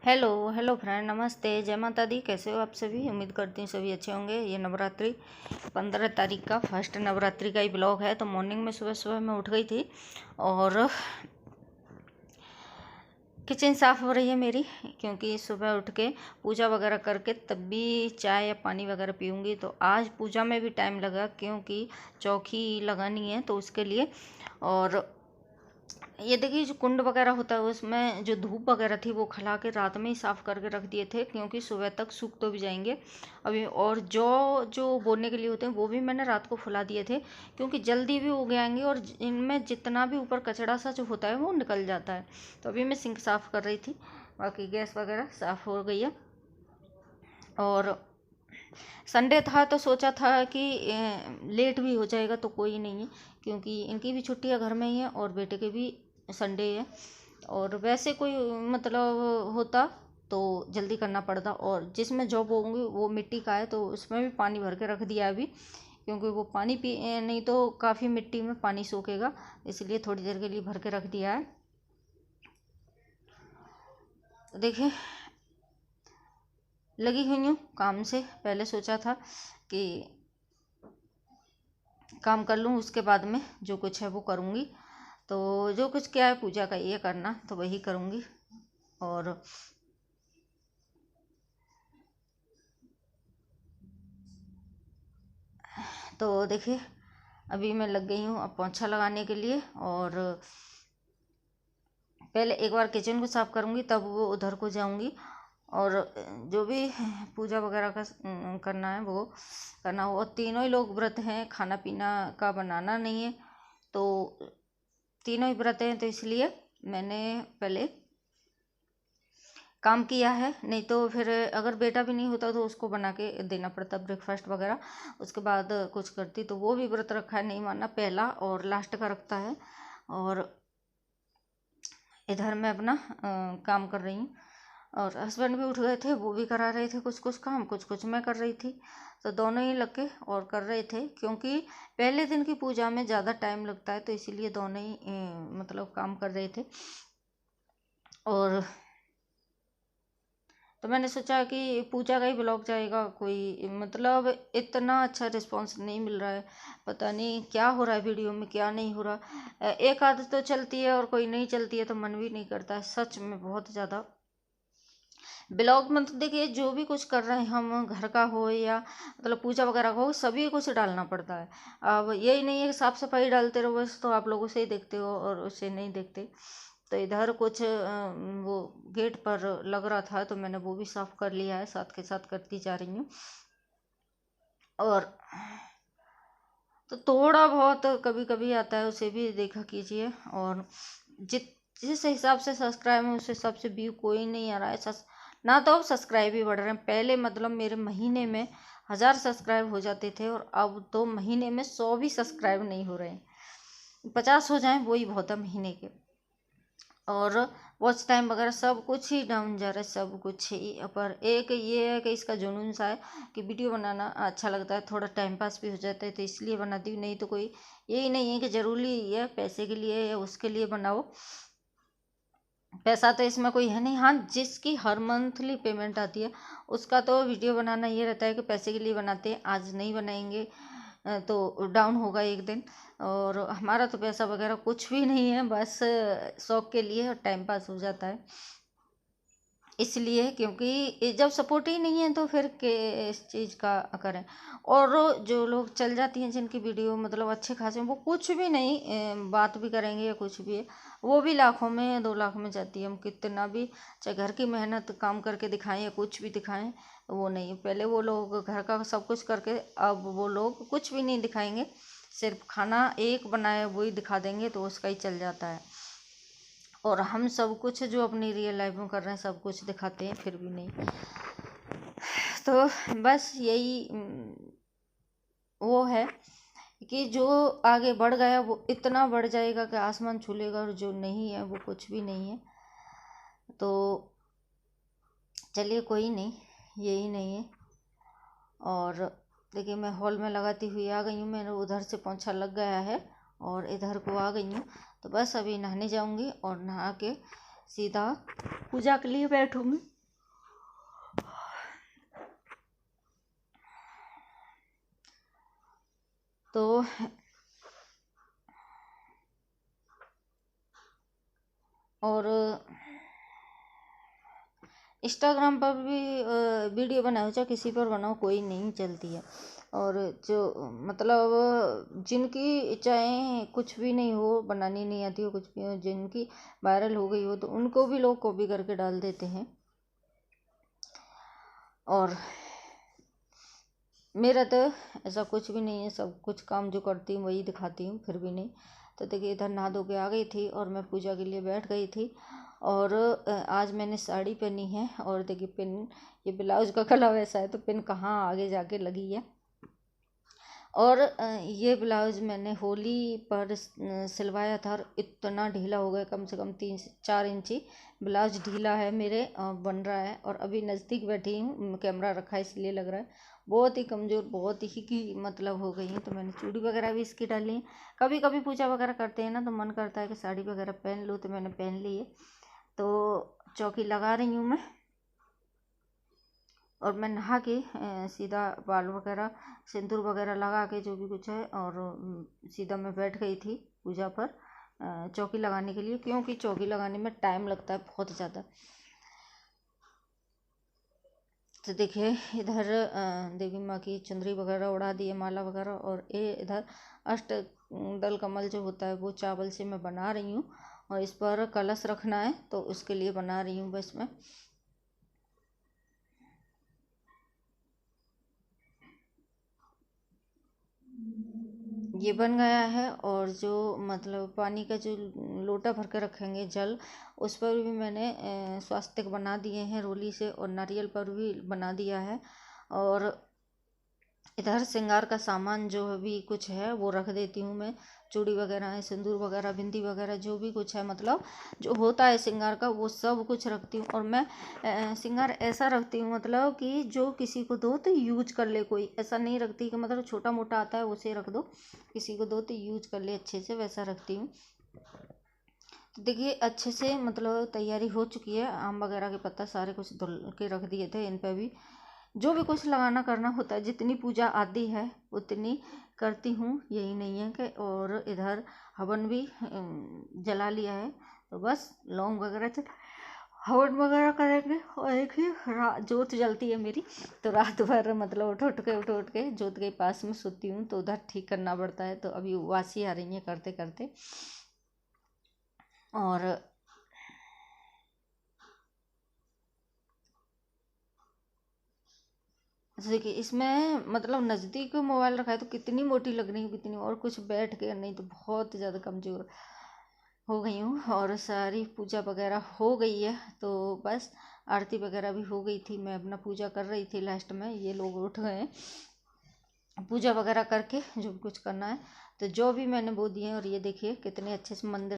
Hello hello friend, नमस्ते, जय माता दी। कैसे हो आप सभी? उम्मीद करती हूँ सभी अच्छे होंगे। ये नवरात्रि 15 तारीख का फर्स्ट नवरात्रि का ही ब्लॉग है। तो मॉर्निंग में सुबह सुबह मैं उठ गई थी और किचन साफ़ हो रही है मेरी, क्योंकि सुबह उठ के पूजा वगैरह करके तब भी चाय या पानी वगैरह पीऊँगी। तो आज पूजा में भी टाइम लगा, क्योंकि चौकी लगानी है तो उसके लिए। और ये देखिए, जो कुंड वगैरह होता है उसमें जो धूप वगैरह थी वो खिला के रात में ही साफ़ करके रख दिए थे, क्योंकि सुबह तक सूख तो भी जाएंगे अभी। और जो बोने के लिए होते हैं वो भी मैंने रात को फुला दिए थे, क्योंकि जल्दी भी उग जाएंगे और इनमें जितना भी ऊपर कचरा सा जो होता है वो निकल जाता है। तो अभी मैं सिंक साफ़ कर रही थी, बाकी गैस वगैरह साफ़ हो गई है। और संडे था तो सोचा था कि लेट भी हो जाएगा तो कोई नहीं है, क्योंकि इनकी भी छुट्टियां घर में ही है और बेटे के भी संडे है। और वैसे कोई मतलब होता तो जल्दी करना पड़ता। और जिसमें जॉब होंगी वो मिट्टी का है तो उसमें भी पानी भर के रख दिया अभी, क्योंकि वो पानी पी नहीं तो काफ़ी मिट्टी में पानी सोखेगा, इसलिए थोड़ी देर के लिए भर के रख दिया है। देखिए, लगी हुई हूँ काम से। पहले सोचा था कि काम कर लूँ, उसके बाद में जो कुछ है वो करूँगी। तो जो कुछ क्या है पूजा का ये करना तो वही करूँगी। और तो देखिए, अभी मैं लग गई हूँ अब पोंछा लगाने के लिए। और पहले एक बार किचन को साफ़ करूँगी, तब वो उधर को जाऊँगी। और जो भी पूजा वगैरह का करना है वो करना हो। और तीनों ही लोग व्रत हैं, खाना पीना का बनाना नहीं है। तो तीनों ही व्रत हैं, तो इसलिए मैंने पहले काम किया है। नहीं तो फिर अगर बेटा भी नहीं होता तो उसको बना के देना पड़ता ब्रेकफास्ट वगैरह, उसके बाद कुछ करती। तो वो भी व्रत रखा है, नहीं मानना, पहला और लास्ट का रखता है। और इधर मैं अपना काम कर रही हूँ। और हस्बैंड भी उठ गए थे, वो भी करा रहे थे कुछ कुछ काम, कुछ कुछ मैं कर रही थी। तो दोनों ही लग के और कर रहे थे, क्योंकि पहले दिन की पूजा में ज़्यादा टाइम लगता है, तो इसीलिए दोनों ही मतलब काम कर रहे थे। और तो मैंने सोचा कि पूजा का ही ब्लॉग जाएगा, कोई मतलब इतना अच्छा रिस्पांस नहीं मिल रहा है। पता नहीं क्या हो रहा है वीडियो में, क्या नहीं हो रहा। एक आदत तो चलती है और कोई नहीं चलती है तो मन भी नहीं करता है, सच में बहुत ज़्यादा। ब्लॉग में तो देखिए, जो भी कुछ कर रहे हैं हम, घर का हो या मतलब पूजा वगैरह का हो, सभी कुछ डालना पड़ता है। अब यही नहीं है कि साफ़ सफाई डालते रहो बस, तो आप लोग उसे ही देखते हो और उसे नहीं देखते। तो इधर कुछ वो गेट पर लग रहा था तो मैंने वो भी साफ़ कर लिया है, साथ के साथ करती जा रही हूँ। और तो थोड़ा बहुत कभी कभी आता है, उसे भी देखा कीजिए। और जिस हिसाब से सब्सक्राइब है उस हिसाब से व्यू कोई नहीं आ रहा है। ना तो अब सब्सक्राइब ही बढ़ रहे हैं। पहले मतलब मेरे महीने में 1000 सब्सक्राइब हो जाते थे, और अब तो महीने में 100 भी सब्सक्राइब नहीं हो रहे हैं। 50 हो जाएं वही बहुत है महीने के। और वॉच टाइम वगैरह सब कुछ ही डाउन जा रहा है, सब कुछ ही। पर एक ये है कि इसका जुनून सा है कि वीडियो बनाना अच्छा लगता है, थोड़ा टाइम पास भी हो जाता है, तो इसलिए बनाती हूँ। नहीं तो कोई यही नहीं है कि ज़रूरी है पैसे के लिए या उसके लिए बनाओ। पैसा तो इसमें कोई है नहीं। हाँ, जिसकी हर मंथली पेमेंट आती है उसका तो वीडियो बनाना ये रहता है कि पैसे के लिए बनाते हैं, आज नहीं बनाएंगे तो डाउन होगा एक दिन। और हमारा तो पैसा वगैरह कुछ भी नहीं है, बस शौक के लिए और टाइम पास हो जाता है, इसलिए। क्योंकि जब सपोर्ट ही नहीं है तो फिर किस चीज़ का करें। और जो लोग चल जाती हैं जिनकी वीडियो मतलब अच्छे खासे, वो कुछ भी नहीं बात भी करेंगे या कुछ भी है, वो भी लाखों में 2 लाख में जाती है। हम कितना भी चाहे घर की मेहनत काम करके दिखाएं या कुछ भी दिखाएं, वो नहीं। पहले वो लोग घर का सब कुछ करके, अब वो लोग कुछ भी नहीं दिखाएंगे, सिर्फ खाना एक बनाए वही दिखा देंगे, तो उसका ही चल जाता है। और हम सब कुछ जो अपनी रियल लाइफ में कर रहे हैं सब कुछ दिखाते हैं, फिर भी नहीं। तो बस यही वो है कि जो आगे बढ़ गया वो इतना बढ़ जाएगा कि आसमान छू लेगा, और जो नहीं है वो कुछ भी नहीं है। तो चलिए, कोई नहीं, यही नहीं है। और देखिए, मैं हॉल में लगाती हुई आ गई हूँ, मैंने उधर से पोंछा लग गया है और इधर को आ गई हूँ। तो बस अभी नहाने जाऊँगी और नहा के सीधा पूजा के लिए बैठूँगी। तो और इंस्टाग्राम पर भी वीडियो बनाओ, चाहे किसी पर बनाओ, कोई नहीं चलती है। और जो मतलब जिनकी चाहे कुछ भी नहीं हो, बनानी नहीं आती हो, कुछ भी हो, जिनकी वायरल हो गई हो, तो उनको भी लोग कॉपी करके डाल देते हैं। और मेरा तो ऐसा कुछ भी नहीं है, सब कुछ काम जो करती हूँ वही दिखाती हूँ, फिर भी नहीं। तो देखिए इधर नहा धो के आ गई थी और मैं पूजा के लिए बैठ गई थी। और आज मैंने साड़ी पहनी है, और देखिए पिन, ये ब्लाउज का गला वैसा है तो पिन कहाँ आगे जाके लगी है। और ये ब्लाउज मैंने होली पर सिलवाया था, और इतना ढीला हो गया, कम से कम 3-4 इंची ब्लाउज ढीला है मेरे, बन रहा है। और अभी नज़दीक बैठी हूँ, कैमरा रखा है इसलिए लग रहा है बहुत ही कमज़ोर, बहुत ही की मतलब हो गई हूँ। तो मैंने चूड़ी वगैरह भी इसकी डाली है। कभी कभी पूजा वगैरह करते हैं ना, तो मन करता है कि साड़ी वगैरह पहन लूँ, तो मैंने पहन ली है। तो चौकी लगा रही हूँ मैं, और मैं नहा के सीधा बाल वगैरह सिंदूर वगैरह लगा के जो भी कुछ है, और सीधा मैं बैठ गई थी पूजा पर चौकी लगाने के लिए, क्योंकि चौकी लगाने में टाइम लगता है बहुत ज़्यादा। तो देखिए इधर देवी माँ की चुंदरी वगैरह उड़ा दी है, माला वगैरह। और ये इधर अष्ट दल कमल जो होता है वो चावल से मैं बना रही हूँ, और इस पर कलश रखना है तो उसके लिए बना रही हूँ बस मैं। ये बन गया है। और जो मतलब पानी का जो लोटा भर के रखेंगे जल, उस पर भी मैंने स्वास्तिक बना दिए हैं रोली से, और नारियल पर भी बना दिया है। और इधर श्रृंगार का सामान जो भी कुछ है वो रख देती हूँ मैं, चूड़ी वगैरह है, सिंदूर वगैरह, बिंदी वगैरह, जो भी कुछ है मतलब जो होता है श्रृंगार का, वो सब कुछ रखती हूँ। और मैं श्रृंगार ऐसा रखती हूँ मतलब कि जो किसी को दो तो यूज कर ले, कोई ऐसा नहीं रखती कि मतलब छोटा मोटा आता है उसे रख दो, किसी को दो तो यूज कर ले अच्छे से, वैसा रखती हूँ। तो देखिए अच्छे से मतलब तैयारी हो चुकी है, आम वगैरह के पत्ता सारे कुछ धुल के रख दिए थे, इन पर भी जो भी कुछ लगाना करना होता है, जितनी पूजा आती है उतनी करती हूँ, यही नहीं है कि। और इधर हवन भी जला लिया है, तो बस लौंग वगैरह हवन वगैरह करेंगे। और एक ही जोत जलती है मेरी, तो रात भर मतलब उठ उठ के जोत के पास में सोती हूँ, तो उधर ठीक करना पड़ता है। तो अभी वासी आ रही है करते करते। और देखिए इसमें मतलब नज़दीक मोबाइल रखा है तो कितनी मोटी लग रही हूँ, कितनी, और कुछ बैठ के नहीं तो बहुत ज़्यादा कमज़ोर हो गई हूँ। और सारी पूजा वगैरह हो गई है, तो बस आरती वगैरह भी हो गई थी, मैं अपना पूजा कर रही थी, लास्ट में ये लोग उठ गए पूजा वगैरह करके जो भी कुछ करना है। तो जो भी मैंने वो दिए, और ये देखिए कितने अच्छे से मंदिर